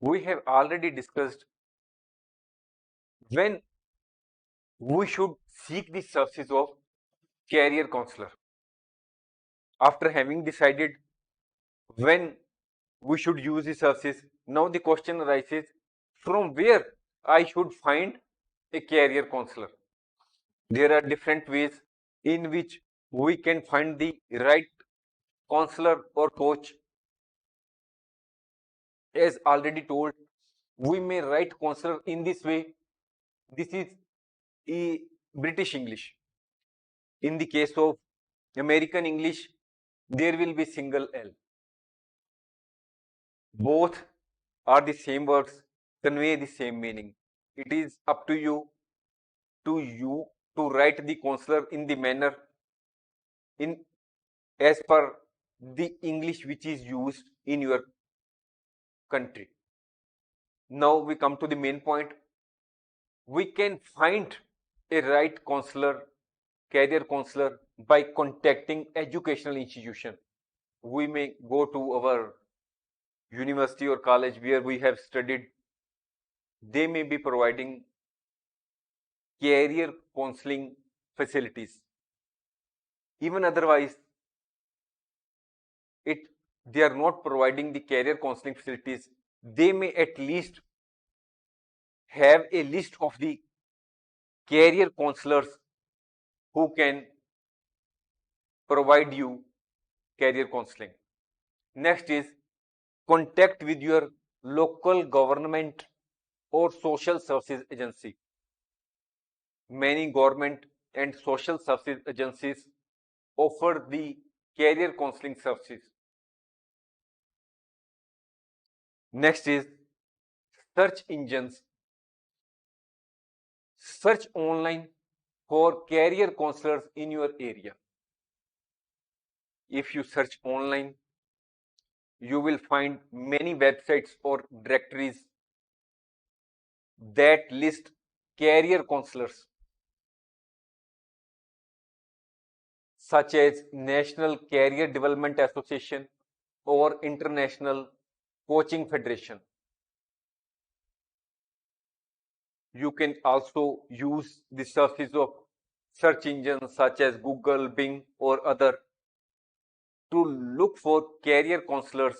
We have already discussed when we should seek the services of career counselor. After having decided when we should use the services, now the question arises from where I should find a career counselor. There are different ways in which we can find the right counselor or coach. As already told, we may write counselor in this way. This is a British English. In the case of American English, there will be single L. Both are the same words, convey the same meaning. It is up to you to write the counselor in the manner in as per the English which is used in your country. Now we come to the main point. We can find a right counselor, career counselor, by contacting educational institution. We may go to our university or college where we have studied. They may be providing career counseling facilities. Even otherwise, it they are not providing the career counseling facilities, they may at least have a list of the career counselors who can provide you career counseling. Next is contact with your local government or social services agency. Many government and social services agencies offer the career counseling services. Next is search engines. Search online for career counselors in your area. If you search online, you will find many websites or directories that list career counselors such as National Career Development Association or International Coaching Federation. You can also use the services of search engines such as Google, Bing, or other to look for career counselors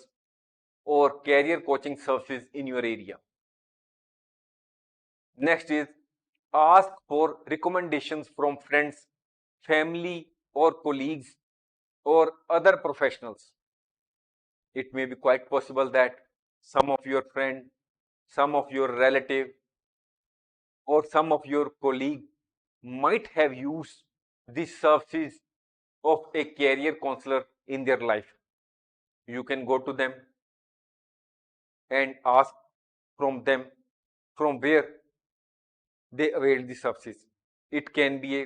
or career coaching services in your area. Next is ask for recommendations from friends, family, or colleagues or other professionals. It may be quite possible that some of your friend, some of your relative, or some of your colleague might have used the services of a career counselor in their life. You can go to them and ask from them from where they avail the services. It can be a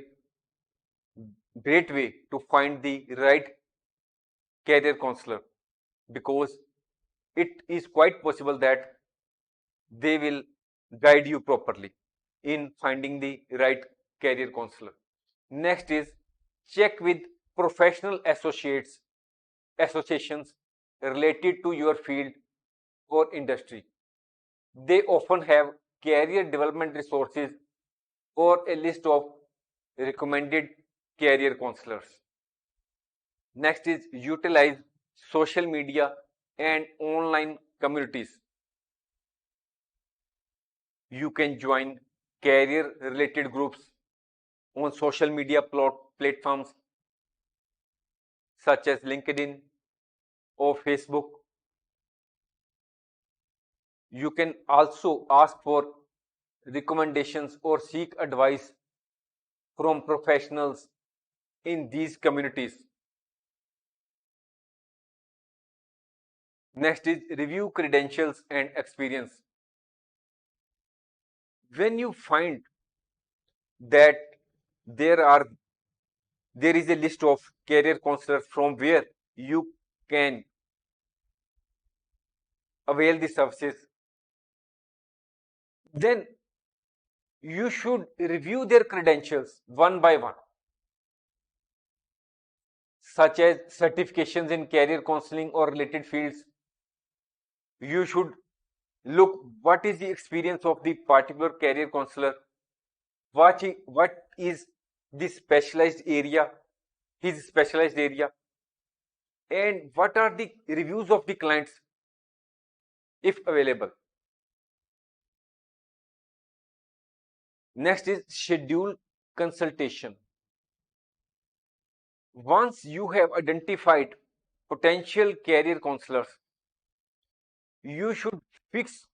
great way to find the right career counselor because it is quite possible that they will guide you properly in finding the right career counselor. Next is check with professional associations related to your field or industry. They often have career development resources or a list of recommended career counselors. Next is utilize social media and online communities. You can join career related groups on social media platforms such as LinkedIn or Facebook. You can also ask for recommendations or seek advice from professionals in these communities. Next is review credentials and experience. When you find that there are there is a list of career counselors from where you can avail the services, then you should review their credentials one by one, such as certifications in career counseling or related fields. You should look what is the experience of the particular career counselor, what is the specialized area, his specialized area, and what are the reviews of the clients if available. Next is schedule consultation. Once you have identified potential career counselors, you should fix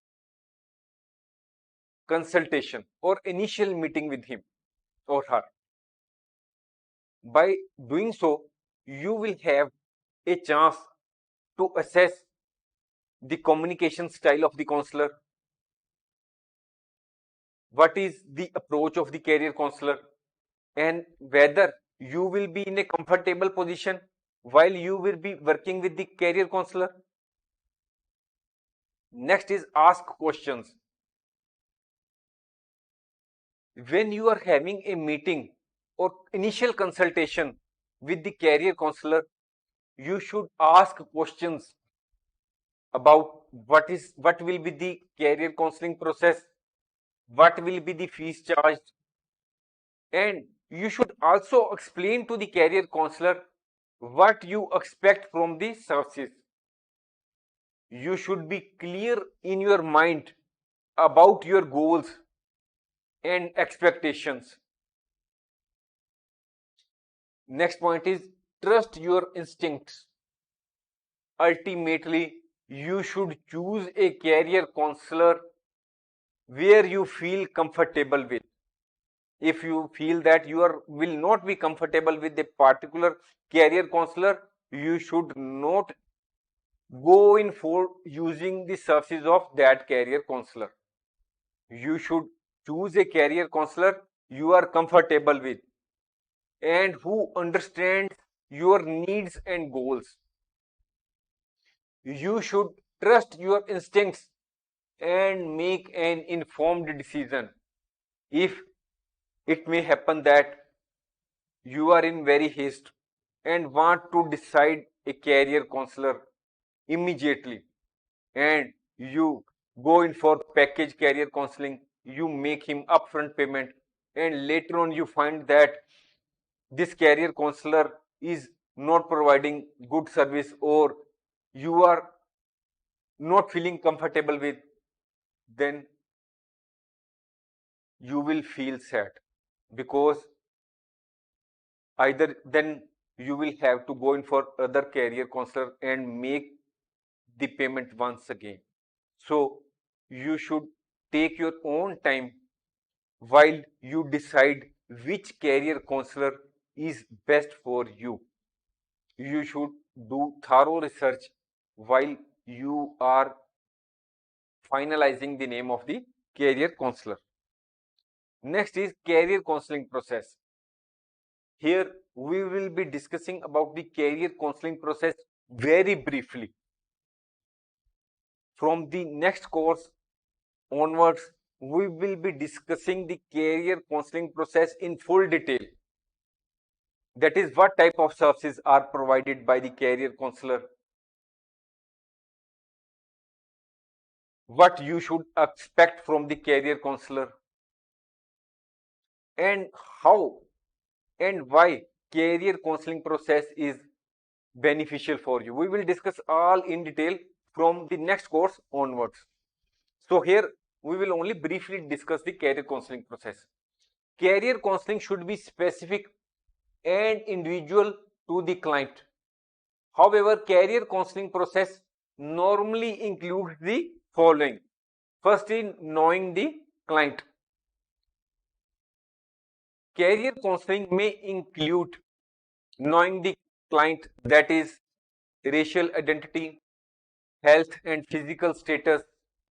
consultation or initial meeting with him or her. By doing so, you will have a chance to assess the communication style of the counselor, what is the approach of the career counselor, and whether you will be in a comfortable position while you will be working with the career counselor. Next is ask questions. When you are having a meeting or initial consultation with the career counselor, you should ask questions about what will be the career counseling process, what will be the fees charged, and you should also explain to the career counselor what you expect from the services. You should be clear in your mind about your goals and expectations. Next point is trust your instincts. Ultimately, you should choose a career counselor where you feel comfortable with. If you feel that will not be comfortable with a particular career counselor, you should not go in for using the services of that career counselor. You should choose a career counselor you are comfortable with and who understands your needs and goals. You should trust your instincts and make an informed decision. If it may happen that you are in very haste and want to decide a career counselor immediately, and you go in for package career counseling, you make him upfront payment, and later on you find that this career counselor is not providing good service, or you are not feeling comfortable with, then you will feel sad, because either then you will have to go in for other career counselor and make the payment once again. So you should take your own time while you decide which career counselor is best for you. You should do thorough research while you are finalizing the name of the career counselor. Next is career counseling process. Here we will be discussing about the career counseling process very briefly. From the next course onwards, we will be discussing the career counseling process in full detail. That is, what type of services are provided by the career counselor, what you should expect from the career counselor, and how and why career counseling process is beneficial for you. We will discuss all in detail from the next course onwards. So here we will only briefly discuss the career counseling process. Career counseling should be specific and individual to the client. However, career counseling process normally includes the following. First is knowing the client. Career counseling may include knowing the client, that is racial identity, health and physical status,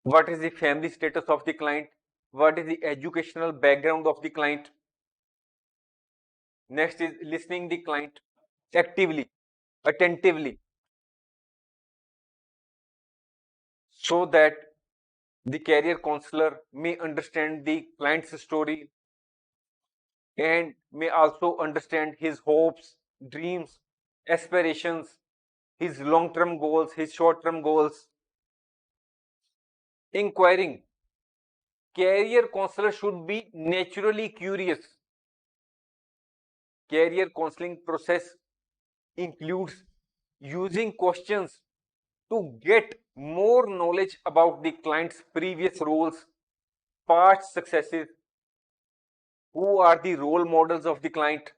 what is the family status of the client, what is the educational background of the client. Next is listening the client actively, attentively, so that the career counselor may understand the client's story and may also understand his hopes, dreams, aspirations, his long-term goals, his short-term goals. Inquiring. Career counselor should be naturally curious. Career counseling process includes using questions to get more knowledge about the client's previous roles, past successes, who are the role models of the client.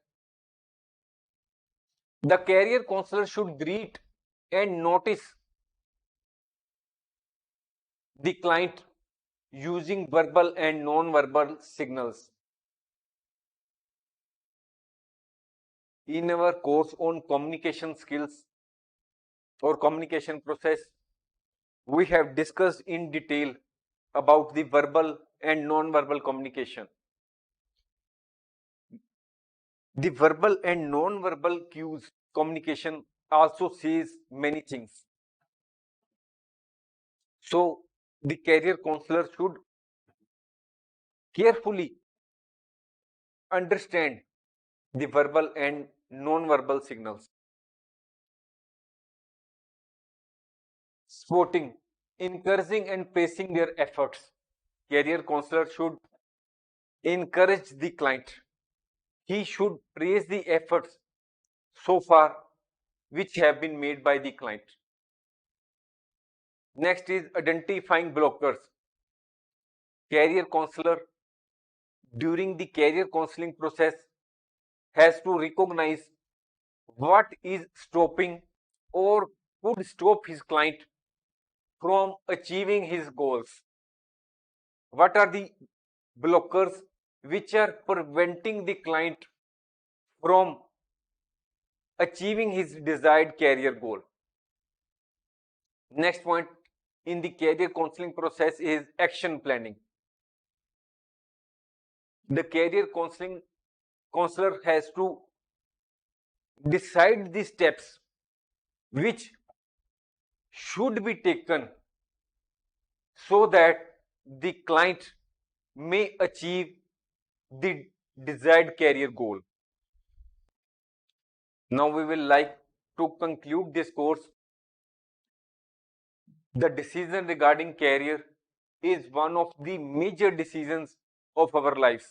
The career counselor should greet and notice the client using verbal and non-verbal signals. In our course on communication skills or communication process, we have discussed in detail about the verbal and non-verbal communication. The verbal and non-verbal cues communication also says many things. So the career counselor should carefully understand the verbal and non-verbal signals. Supporting, encouraging and praising their efforts. Career counselor should encourage the client. He should praise the efforts so far which have been made by the client. Next is identifying blockers. Career counselor during the career counseling process has to recognize what is stopping or could stop his client from achieving his goals. What are the blockers which are preventing the client from achieving his desired career goal? Next point in the career counseling process is action planning. The career counseling counselor has to decide the steps which should be taken so that the client may achieve the desired career goal. Now we will like to conclude this course. The decision regarding career is one of the major decisions of our lives.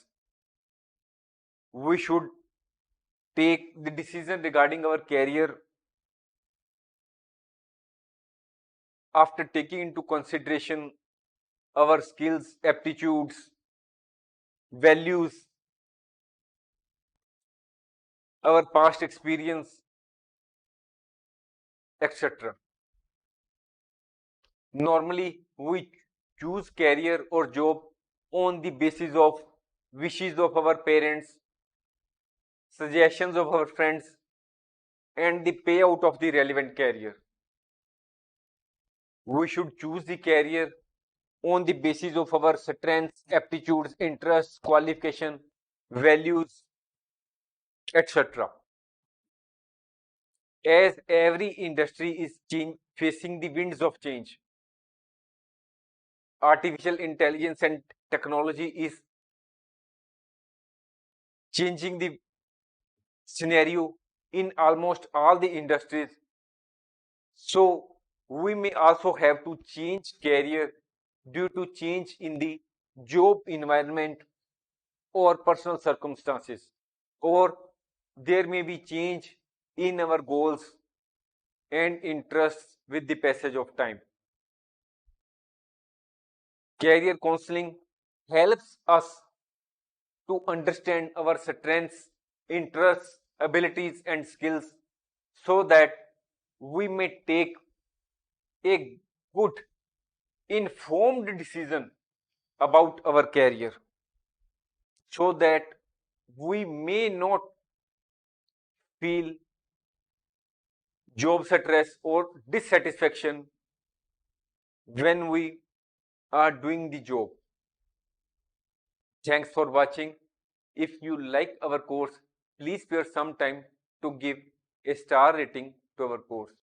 We should take the decision regarding our career after taking into consideration our skills, aptitudes, values, our past experience, etc. Normally, we choose career or job on the basis of wishes of our parents, suggestions of our friends, and the payout of the relevant career. We should choose the career on the basis of our strengths, aptitudes, interests, qualification, values, etc. As every industry is facing the winds of change, artificial intelligence and technology is changing the scenario in almost all the industries. So we may also have to change career due to change in the job environment or personal circumstances, or there may be change in our goals and interests with the passage of time. Career counseling helps us to understand our strengths, interests, abilities, and skills so that we may take a good informed decision about our career, so that we may not feel job stress or dissatisfaction when we are doing the job. Thanks for watching. If you like our course, please spare some time to give a star rating to our course.